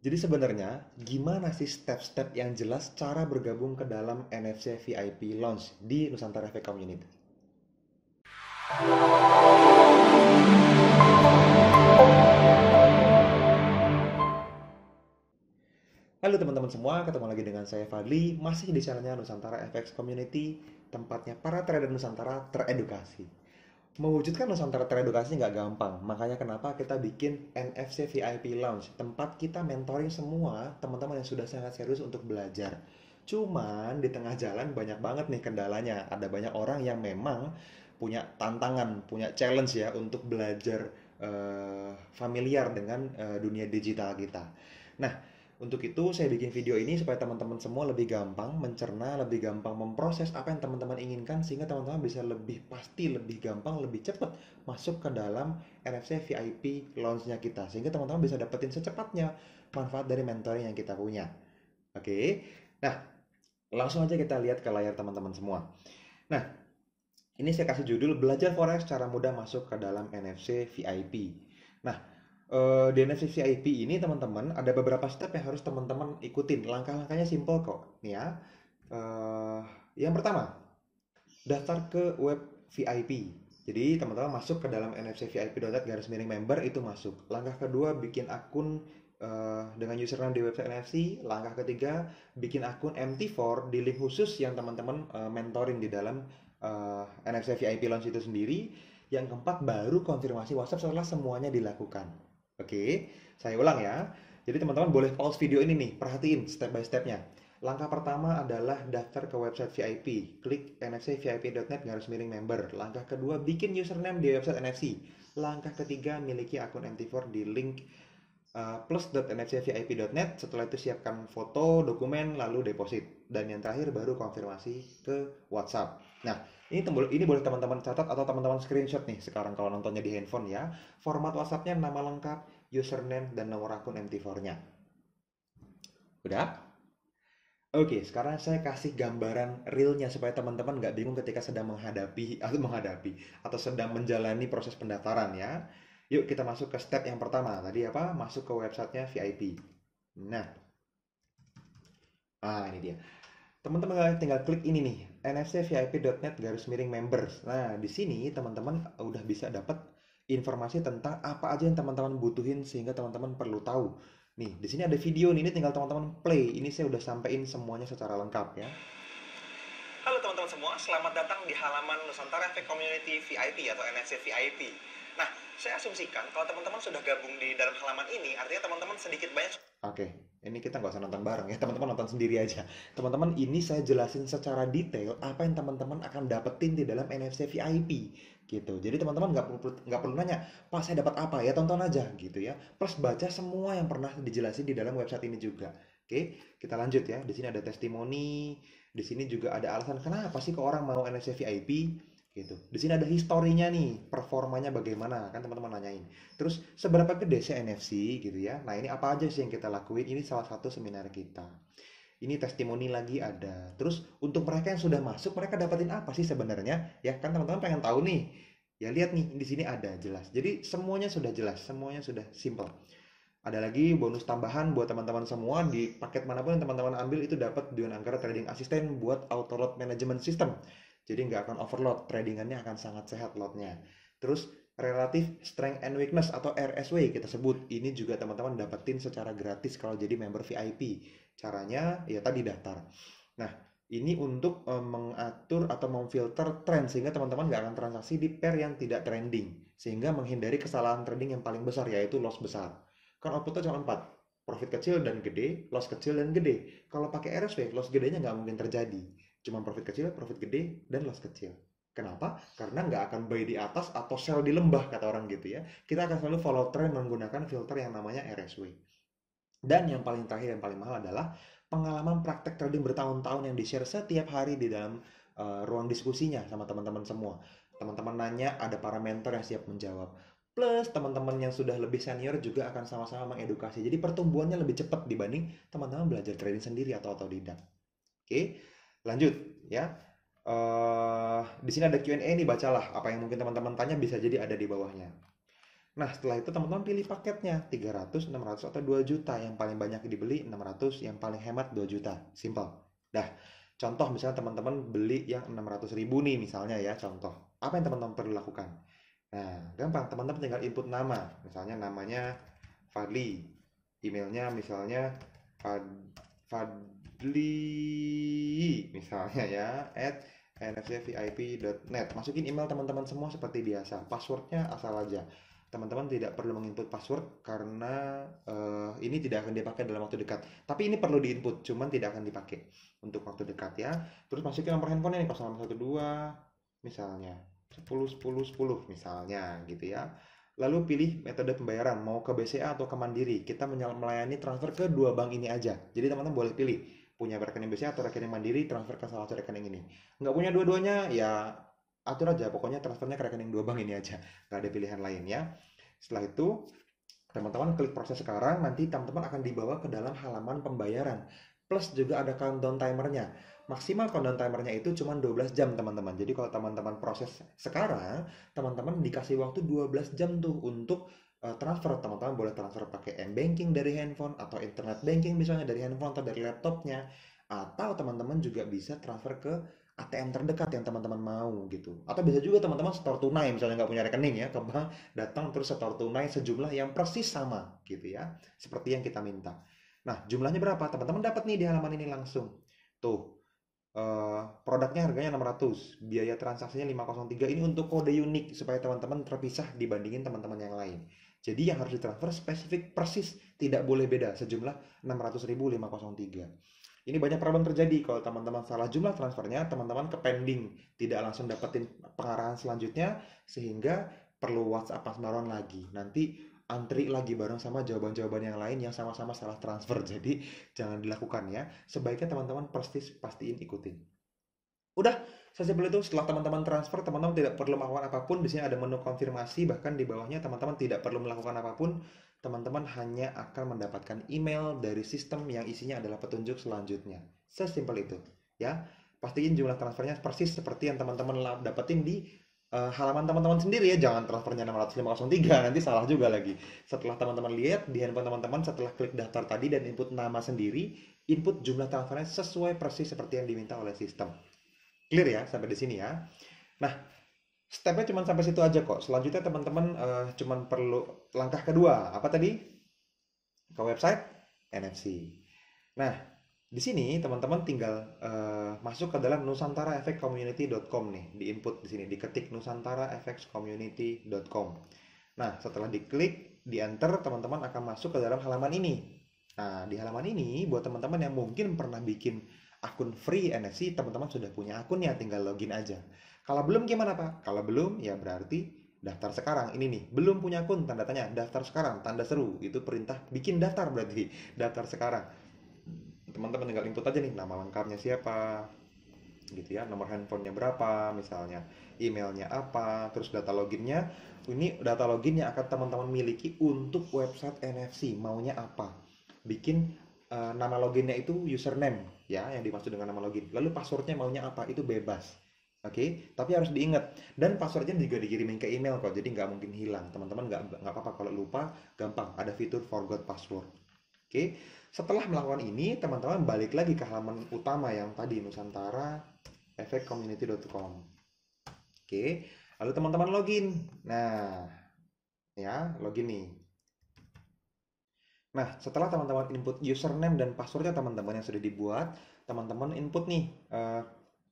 Jadi sebenarnya gimana sih step-step yang jelas cara bergabung ke dalam NFC VIP Lounge di Nusantara Efek Community? Halo teman-teman semua, ketemu lagi dengan saya Fadli, masih di channelnya Nusantara FX Community, tempatnya para trader Nusantara teredukasi. Mewujudkan Nusantara teredukasi nggak gampang, makanya kenapa kita bikin NFC VIP Lounge, tempat kita mentoring semua teman-teman yang sudah sangat serius untuk belajar. Cuman di tengah jalan banyak banget nih kendalanya, ada banyak orang yang memang punya tantangan, punya challenge ya untuk belajar familiar dengan dunia digital kita. Nah, untuk itu saya bikin video ini supaya teman-teman semua lebih gampang mencerna, lebih gampang memproses apa yang teman-teman inginkan sehingga teman-teman bisa lebih pasti, lebih gampang, lebih cepat masuk ke dalam NFC VIP launch-nya kita sehingga teman-teman bisa dapetin secepatnya manfaat dari mentoring yang kita punya. Oke. Nah, langsung aja kita lihat ke layar teman-teman semua. Nah, ini saya kasih judul Belajar Forex Cara Mudah Masuk ke dalam NFC VIP. Nah, di NFC VIP ini teman-teman ada beberapa step yang harus teman-teman ikutin. Langkah-langkahnya simple kok. Nih ya. Eh, yang pertama, daftar ke web VIP. Jadi teman-teman masuk ke dalam nfcvip.net garis miring member itu masuk. Langkah kedua bikin akun dengan username di website NFC. Langkah ketiga bikin akun MT4 di link khusus yang teman-teman mentoring di dalam NFC VIP Launch itu sendiri. Yang keempat baru konfirmasi WhatsApp setelah semuanya dilakukan. Oke, saya ulang ya. Jadi teman-teman boleh pause video ini nih, perhatiin step by stepnya. Langkah pertama adalah daftar ke website VIP. Klik nfcvip.net garis miring member. Langkah kedua, bikin username di website NFC. Langkah ketiga, miliki akun MT4 di link plus.nfcvip.net. Setelah itu siapkan foto, dokumen, lalu deposit. Dan yang terakhir baru konfirmasi ke WhatsApp. Nah, ini boleh teman-teman catat atau teman-teman screenshot nih sekarang kalau nontonnya di handphone ya. Format WhatsAppnya nama lengkap, username, dan nomor akun MT4-nya. Udah? Oke, sekarang saya kasih gambaran realnya supaya teman-teman nggak bingung ketika sedang atau sedang menjalani proses pendaftaran ya. Yuk kita masuk ke step yang pertama. Tadi apa? Masuk ke websitenya VIP. Nah, ini dia. Teman-teman tinggal klik ini nih, nfcvip.net garis miring members. Nah, di sini teman-teman udah bisa dapat informasi tentang apa aja yang teman-teman butuhin sehingga teman-teman perlu tahu. Nih, di sini ada video nih, ini tinggal teman-teman play. Ini saya udah sampein semuanya secara lengkap ya. Halo teman-teman semua, selamat datang di halaman Nusantara Efek Community VIP atau NFC VIP. Nah, saya asumsikan kalau teman-teman sudah gabung di dalam halaman ini, artinya teman-teman sedikit banyak. Oke, ini kita nggak usah nonton bareng ya, teman-teman nonton sendiri aja. Teman-teman, ini saya jelasin secara detail apa yang teman-teman akan dapetin di dalam NFC VIP gitu. Jadi teman-teman nggak perlu nanya, Pak saya dapat apa ya, tonton aja gitu ya. Plus baca semua yang pernah dijelasin di dalam website ini juga. Oke, kita lanjut ya. Di sini ada testimoni, di sini juga ada alasan kenapa sih kok orang mau NFC VIP gitu. Di sini ada historinya nih, performanya bagaimana kan teman-teman nanyain. Terus seberapa gede sih NFC gitu ya. Nah, ini apa aja sih yang kita lakuin? Ini salah satu seminar kita. Ini testimoni lagi ada. Terus untuk mereka yang sudah masuk, mereka dapetin apa sih sebenarnya? Ya kan teman-teman pengen tahu nih. Ya lihat nih, di sini ada jelas. Jadi semuanya sudah jelas, semuanya sudah simple. Ada lagi bonus tambahan buat teman-teman semua di paket manapun yang teman-teman ambil itu dapat Dion Anggara Trading Assistant buat auto load management system. Jadi nggak akan overload, tradingannya akan sangat sehat loadnya. Terus relative strength and weakness atau RSW kita sebut. Ini juga teman-teman dapetin secara gratis kalau jadi member VIP. Caranya ya tadi daftar. Nah, ini untuk mengatur atau memfilter tren sehingga teman-teman nggak akan transaksi di pair yang tidak trending. Sehingga menghindari kesalahan trading yang paling besar yaitu loss besar. Kan outputnya cuma 4. Profit kecil dan gede, loss kecil dan gede. Kalau pakai RSW, loss gedenya nggak mungkin terjadi. Cuma profit kecil, profit gede, dan loss kecil. Kenapa? Karena nggak akan buy di atas atau sell di lembah, kata orang gitu ya. Kita akan selalu follow trend menggunakan filter yang namanya RSW. Dan yang paling terakhir, yang paling mahal adalah pengalaman praktek trading bertahun-tahun yang di-share setiap hari di dalam ruang diskusinya sama teman-teman semua. Teman-teman nanya, ada para mentor yang siap menjawab. Plus teman-teman yang sudah lebih senior juga akan sama-sama mengedukasi. Jadi pertumbuhannya lebih cepat dibanding teman-teman belajar trading sendiri atau otodidak. Oke, lanjut ya. Di sini ada Q&A nih, bacalah apa yang mungkin teman-teman tanya bisa jadi ada di bawahnya. Nah, setelah itu teman-teman pilih paketnya 300, 600 atau 2 juta. Yang paling banyak dibeli 600, yang paling hemat 2 juta. Simple. Dah. Contoh misalnya teman-teman beli yang 600.000 nih misalnya ya, contoh. Apa yang teman-teman perlu lakukan? Nah, gampang. Teman-teman tinggal input nama. Misalnya namanya Fadli. Emailnya misalnya Fadli misalnya ya, @nfcvip.net. Masukin email teman-teman semua seperti biasa. Passwordnya asal aja. Teman-teman tidak perlu menginput password karena ini tidak akan dipakai dalam waktu dekat. Tapi ini perlu diinput, cuman tidak akan dipakai untuk waktu dekat ya. Terus masukin nomor handphone ini 0812 misalnya 10 10 10 misalnya gitu ya. Lalu pilih metode pembayaran, mau ke BCA atau ke Mandiri. Kita melayani transfer ke dua bank ini aja. Jadi teman-teman boleh pilih punya rekening BCA atau rekening Mandiri, transfer ke salah satu rekening ini. Nggak punya dua-duanya, ya atur aja. Pokoknya transfernya ke rekening dua bank ini aja. Nggak ada pilihan lain ya. Setelah itu, teman-teman klik proses sekarang, nanti teman-teman akan dibawa ke dalam halaman pembayaran. Plus juga ada countdown timernya. Maksimal countdown timernya itu cuma 12 jam teman-teman. Jadi kalau teman-teman proses sekarang, teman-teman dikasih waktu 12 jam tuh untuk transfer. Teman-teman boleh transfer pakai m-banking dari handphone atau internet banking misalnya dari handphone atau dari laptopnya. Atau teman-teman juga bisa transfer ke ATM terdekat yang teman-teman mau gitu. Atau bisa juga teman-teman store tunai misalnya nggak punya rekening ya, ke bank datang terus store tunai sejumlah yang persis sama gitu ya, seperti yang kita minta. Nah, jumlahnya berapa? Teman-teman dapat nih di halaman ini langsung. Tuh, produknya harganya 600, biaya transaksinya 503. Ini untuk kode unik supaya teman-teman terpisah dibandingin teman-teman yang lain. Jadi yang harus ditransfer spesifik persis, tidak boleh beda, sejumlah 600.503. Ini banyak problem terjadi kalau teman-teman salah jumlah transfernya, teman-teman ke pending, tidak langsung dapetin pengarahan selanjutnya, sehingga perlu WhatsApp baron lagi. Nanti antri lagi bareng sama jawaban-jawaban yang lain yang sama-sama salah transfer. Jadi jangan dilakukan ya. Sebaiknya teman-teman pastiin ikutin. Udah, sesimpel itu. Setelah teman-teman transfer, teman-teman tidak perlu melakukan apapun. Di sini ada menu konfirmasi, bahkan di bawahnya teman-teman tidak perlu melakukan apapun. Teman-teman hanya akan mendapatkan email dari sistem yang isinya adalah petunjuk selanjutnya. Sesimpel itu, ya. Pastiin jumlah transfernya persis seperti yang teman-teman dapetin di halaman teman-teman sendiri ya. Jangan transfernya 600.503, nanti salah juga lagi. Setelah teman-teman lihat di handphone teman-teman, setelah klik daftar tadi dan input nama sendiri, input jumlah transfernya sesuai persis seperti yang diminta oleh sistem. Clear ya sampai di sini ya. Nah, stepnya cuma sampai situ aja kok. Selanjutnya teman-teman cuma perlu langkah kedua. Apa tadi? Ke website NFC. Nah, di sini teman-teman tinggal masuk ke dalam nusantaraefekcommunity.com nih. Di input di sini, diketik nusantaraefekcommunity.com. Nah, setelah diklik, di enter, teman-teman akan masuk ke dalam halaman ini. Nah, di halaman ini buat teman-teman yang mungkin pernah bikin akun free NFC, teman-teman sudah punya akunnya, tinggal login aja. Kalau belum gimana Pak? Kalau belum ya berarti daftar sekarang. Ini nih, belum punya akun, tanda tanya, daftar sekarang, tanda seru. Itu perintah bikin daftar berarti, daftar sekarang. Teman-teman tinggal input aja nih, nama lengkapnya siapa, gitu ya, nomor handphonenya berapa misalnya, emailnya apa, terus data loginnya. Ini data login yang akan teman-teman miliki untuk website NFC, maunya apa. Bikin nama loginnya itu username ya, yang dimaksud dengan nama login. Lalu passwordnya maunya apa, itu bebas. Oke, tapi harus diingat, dan passwordnya juga dikirimin ke email kok, jadi nggak mungkin hilang. Teman-teman nggak apa-apa kalau lupa, gampang, ada fitur forgot password. Oke, setelah melakukan ini, teman-teman balik lagi ke halaman utama yang tadi, nusantaraefekcommunity.com. Oke, lalu teman-teman login. Nah, ya, login nih. Nah, setelah teman-teman input username dan passwordnya teman-teman yang sudah dibuat, teman-teman input nih,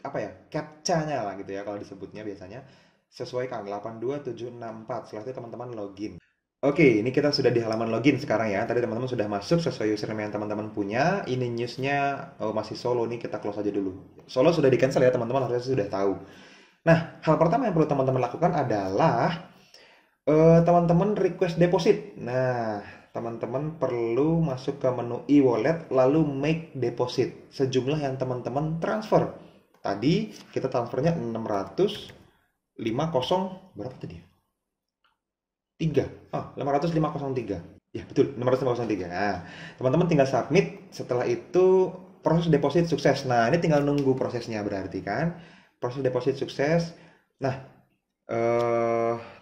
apa ya, captcha-nya lah gitu ya kalau disebutnya biasanya. Sesuaikan 82764. Setelah itu teman-teman login. Oke, ini kita sudah di halaman login sekarang ya. Tadi teman-teman sudah masuk sesuai username yang teman-teman punya. Ini newsnya, oh masih Solo nih, kita close aja dulu. Solo sudah di cancel ya teman-teman, harusnya sudah tahu. Nah, hal pertama yang perlu teman-teman lakukan adalah teman-teman request deposit. Nah, teman-teman perlu masuk ke menu e-wallet lalu make deposit sejumlah yang teman-teman transfer. Tadi kita transfernya 650 berapa tadi? 3. 503. Ya, betul, 503. Nah, teman-teman tinggal submit, setelah itu proses deposit sukses. Nah, ini tinggal nunggu prosesnya berarti kan. Proses deposit sukses. Nah,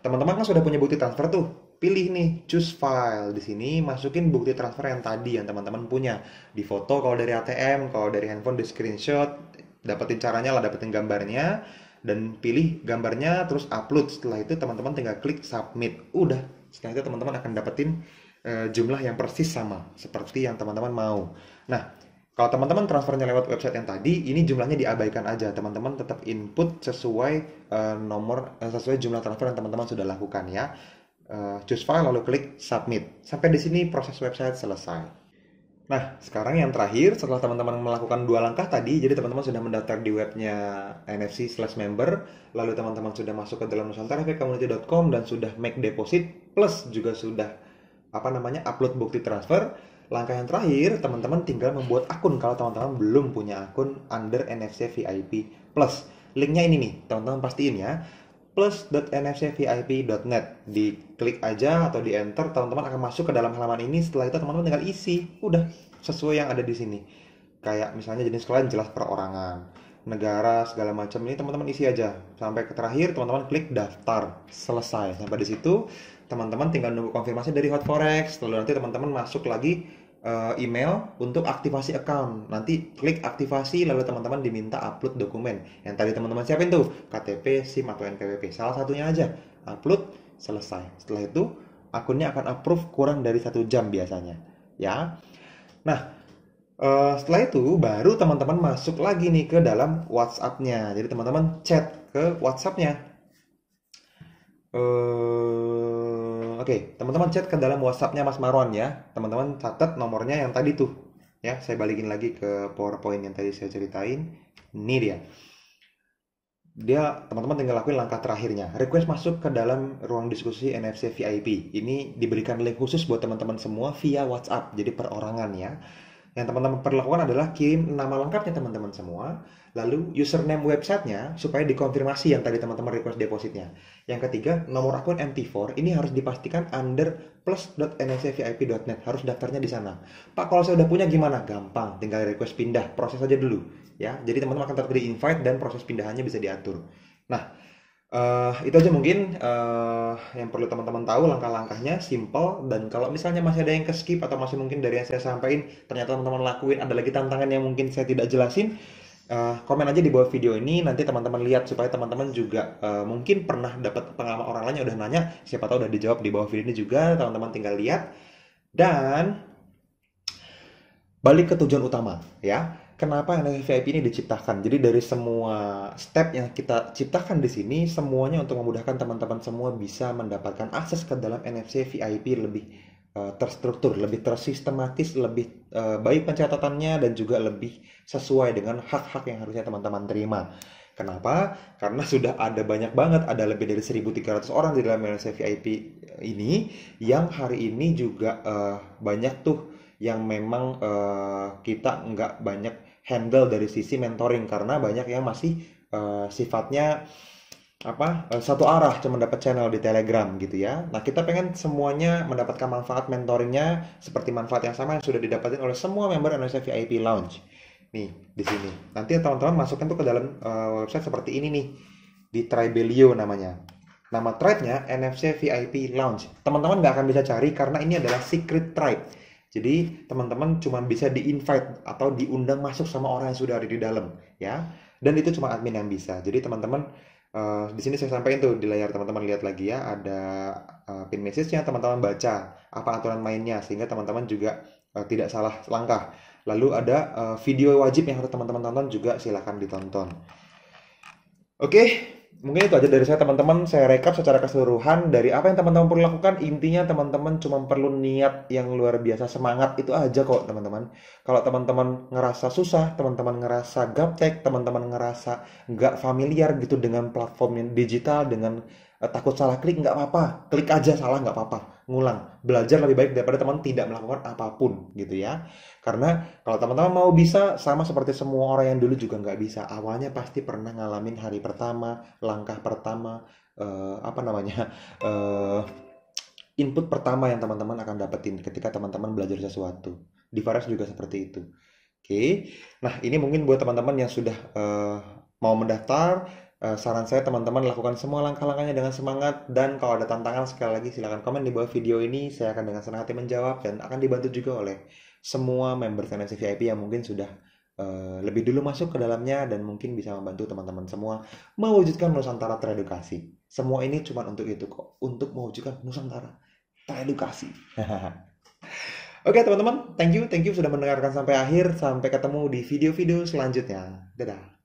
teman-teman kan sudah punya bukti transfer tuh. pilih nih choose file. Di sini masukin bukti transfer yang tadi yang teman-teman punya. Di foto kalau dari ATM, kalau dari handphone di screenshot, dapetin caranya lah, dapetin gambarnya dan pilih gambarnya terus upload. Setelah itu teman-teman tinggal klik submit. Udah. Setelah itu teman-teman akan dapetin jumlah yang persis sama seperti yang teman-teman mau. Nah, kalau teman-teman transfernya lewat website yang tadi, ini jumlahnya diabaikan aja. Teman-teman tetap input sesuai sesuai jumlah transfer yang teman-teman sudah lakukan ya. Choose file lalu klik submit. Sampai di sini proses website selesai. Nah, sekarang yang terakhir setelah teman-teman melakukan dua langkah tadi, jadi teman-teman sudah mendaftar di webnya NFC/member, lalu teman-teman sudah masuk ke dalam nusantarafcommunity.com dan sudah make deposit plus juga sudah upload bukti transfer. Langkah yang terakhir, teman-teman tinggal membuat akun kalau teman-teman belum punya akun under NFC VIP Plus. Linknya ini nih, teman-teman pastiin ya. plus.nfcvip.net. Diklik aja atau di enter, teman-teman akan masuk ke dalam halaman ini. Setelah itu teman-teman tinggal isi. Udah, sesuai yang ada di sini. Kayak misalnya jenis klien jelas perorangan, negara segala macam, ini teman-teman isi aja. Sampai ke terakhir teman-teman klik daftar. Selesai. Sampai di situ teman-teman tinggal nunggu konfirmasi dari Hotforex. Lalu nanti teman-teman masuk lagi email untuk aktivasi account. Nanti klik aktivasi lalu teman-teman diminta upload dokumen. Yang tadi teman-teman siapin tuh KTP, SIM atau NPWP. Salah satunya aja. Upload, selesai. Setelah itu akunnya akan approve kurang dari 1 jam biasanya. Ya. Nah, setelah itu baru teman-teman masuk lagi nih ke dalam WhatsApp-nya. Jadi teman-teman chat ke WhatsApp-nya. Oke, teman-teman chat ke dalam WhatsApp-nya Mas Marwan ya. Teman-teman catat nomornya yang tadi tuh. Ya, saya balikin lagi ke PowerPoint yang tadi saya ceritain. Ini dia. Teman-teman tinggal lakuin langkah terakhirnya. Request masuk ke dalam ruang diskusi NFC VIP. Ini diberikan link khusus buat teman-teman semua via WhatsApp. Jadi perorangan ya. Yang teman-teman perlu lakukan adalah kirim nama lengkapnya teman-teman semua, lalu username websitenya supaya dikonfirmasi yang tadi teman-teman request depositnya. Yang ketiga, nomor akun MT4 ini harus dipastikan under plus.nfcvip.net, harus daftarnya di sana. Pak, kalau saya udah punya gimana? Gampang, tinggal request pindah, proses aja dulu ya. Jadi teman-teman akan tetap di invite dan proses pindahannya bisa diatur. Nah, itu aja mungkin yang perlu teman-teman tahu langkah-langkahnya simple. Dan kalau misalnya masih ada yang ke skip atau masih mungkin dari yang saya sampaikan ternyata teman-teman lakuin ada lagi tantangan yang mungkin saya tidak jelasin, komen aja di bawah video ini, nanti teman-teman lihat supaya teman-teman juga mungkin pernah dapat pengalaman orang lain yang udah nanya, siapa tahu udah dijawab di bawah video ini juga, teman-teman tinggal lihat. Dan balik ke tujuan utama ya. Kenapa NFC VIP ini diciptakan? Jadi dari semua step yang kita ciptakan di sini semuanya untuk memudahkan teman-teman semua bisa mendapatkan akses ke dalam NFC VIP lebih terstruktur, lebih tersistematis, lebih baik pencatatannya dan juga lebih sesuai dengan hak-hak yang harusnya teman-teman terima. Kenapa? Karena sudah ada banyak banget, ada lebih dari 1.300 orang di dalam NFC VIP ini yang hari ini juga banyak tuh yang memang kita nggak banyak handle dari sisi mentoring karena banyak yang masih sifatnya satu arah, cuma dapat channel di Telegram gitu ya. Nah, kita pengen semuanya mendapatkan manfaat mentoringnya seperti manfaat yang sama yang sudah didapatin oleh semua member NFC VIP Lounge. Nih, di sini. Nanti teman-teman masukkan tuh ke dalam website seperti ini nih. Di Tribelio namanya. Nama tribe-nya NFC VIP Lounge. Teman-teman nggak akan bisa cari karena ini adalah secret tribe. Jadi teman-teman cuma bisa di-invite atau diundang masuk sama orang yang sudah ada di dalam ya. Dan itu cuma admin yang bisa. Jadi teman-teman di sini saya sampaikan tuh di layar, teman-teman lihat lagi ya, ada pin message-nya, teman-teman baca apa aturan mainnya sehingga teman-teman juga tidak salah langkah. Lalu ada video wajib yang harus teman-teman tonton juga, silahkan ditonton. Oke. Mungkin itu aja dari saya teman-teman, saya rekap secara keseluruhan dari apa yang teman-teman perlu lakukan. Intinya teman-teman cuma perlu niat yang luar biasa, semangat itu aja kok teman-teman. Kalau teman-teman ngerasa susah, teman-teman ngerasa gaptek, teman-teman ngerasa nggak familiar gitu dengan platform yang digital, dengan takut salah klik, nggak apa-apa, klik aja salah nggak apa-apa, ngulang, belajar lebih baik daripada teman tidak melakukan apapun gitu ya. Karena kalau teman-teman mau bisa sama seperti semua orang yang dulu juga nggak bisa, awalnya pasti pernah ngalamin hari pertama, langkah pertama, input pertama yang teman-teman akan dapetin ketika teman-teman belajar sesuatu. Di Faras juga seperti itu. Oke, nah ini mungkin buat teman-teman yang sudah mau mendaftar. Saran saya teman-teman lakukan semua langkah-langkahnya dengan semangat, dan kalau ada tantangan sekali lagi silahkan komen di bawah video ini. Saya akan dengan senang hati menjawab dan akan dibantu juga oleh semua member NSC VIP yang mungkin sudah lebih dulu masuk ke dalamnya dan mungkin bisa membantu teman-teman semua mewujudkan Nusantara teredukasi. Semua ini cuma untuk itu kok, untuk mewujudkan Nusantara teredukasi. Oke teman-teman, thank you sudah mendengarkan sampai akhir. Sampai ketemu di video-video selanjutnya. Dadah.